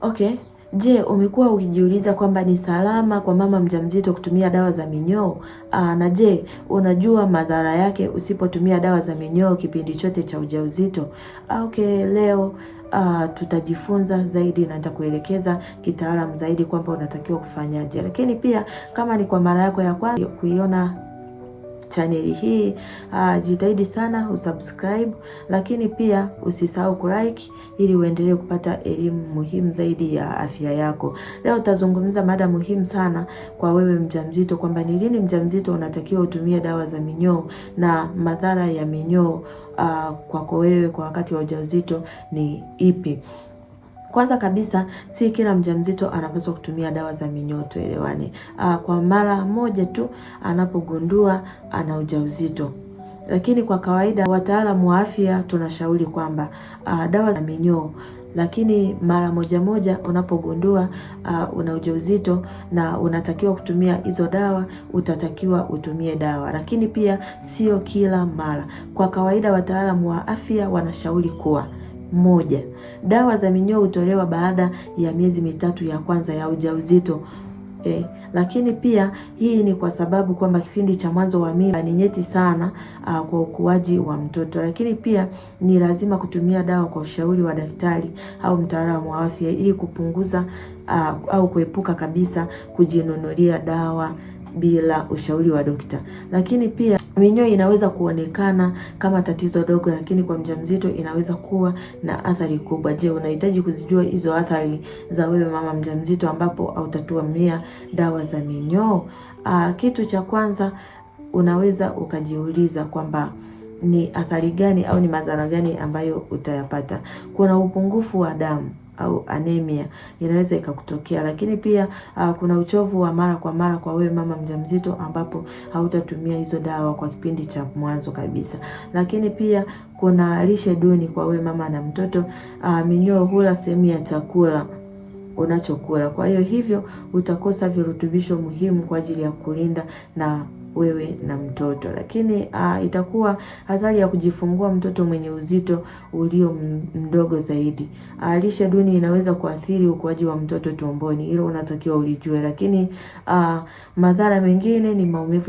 Okay. Je, umekuwa ukijiuliza kwamba ni salama kwa mama mjamzito kutumia dawa za minyoo? Na je, unajua madhara yake usipotumia dawa za minyoo kipindi chote cha ujauzito? Okay, leo tutajifunza zaidi na nitakuelekeza kitaalamu zaidi kwamba unatakiwa kufanyaje. Lakini pia kama ni kwa mara yako ya kwanza kuiona chaneli hii, jitahidi sana usubscribe, lakini pia usisahau kulike ili uendelee kupata elimu muhimu zaidi ya afya yako. Leo tutazungumza mada muhimu sana kwa wewe mjamzito, kwamba ni lini mjamzito unatakiwa utumie dawa za minyoo na madhara ya minyoo kwako wewe kwa wakati wa ujauzito ni ipi. Kwanza kabisa, si kila mjamzito anapaswa kutumia dawa za minyoo, tuelewane. Kwa mara moja tu anapogundua ana ujauzito. Lakini kwa kawaida wataalamu wa afya tunashauri kwamba dawa za minyoo, lakini mara moja unapogundua una ujauzito na unatakiwa kutumia hizo dawa, utatakiwa utumie dawa. Lakini pia sio kila mara. Kwa kawaida wataalamu wa afya wanashauri kuwa moja, dawa za minyoo hutolewa baada ya miezi mitatu ya kwanza ya ujauzito. Lakini pia hii ni kwa sababu kwamba kipindi cha mwanzo wa mimba ni nyeti sana kwa ukuaji wa mtoto. Lakini pia ni lazima kutumia dawa kwa ushauri wa daktari au mtaalamu wa afya ili kupunguza au kuepuka kabisa kujinunulia dawa bila ushauri wa dokta. Lakini pia minyoo inaweza kuonekana kama tatizo dogo, lakini kwa mjamzito inaweza kuwa na athari kubwa. Je, unahitaji kuzijua hizo athari za wewe mama mjamzito ambapo hautatumia dawa za minyoo? Kitu cha kwanza unaweza ukajiuliza kwamba ni athari gani au ni madhara gani ambayo utayapata. Kuna upungufu wa damu au anemia inaweza ikakutokea. Lakini pia kuna uchovu wa mara kwa mara kwa wewe mama mjamzito ambapo hautatumia hizo dawa kwa kipindi cha mwanzo kabisa. Lakini pia kuna lishe duni kwa wewe mama na mtoto. Minyoo hula sehemu ya chakula unachokula, kwa hiyo hivyo utakosa virutubisho muhimu kwa ajili ya kulinda na wewe na mtoto. Lakini itakuwa hatari ya kujifungua mtoto mwenye uzito ulio mdogo zaidi. Lishe duni inaweza kuathiri ukuaji wa mtoto tumboni, hilo unatakiwa ulijue. Lakini madhara mengine ni maumivu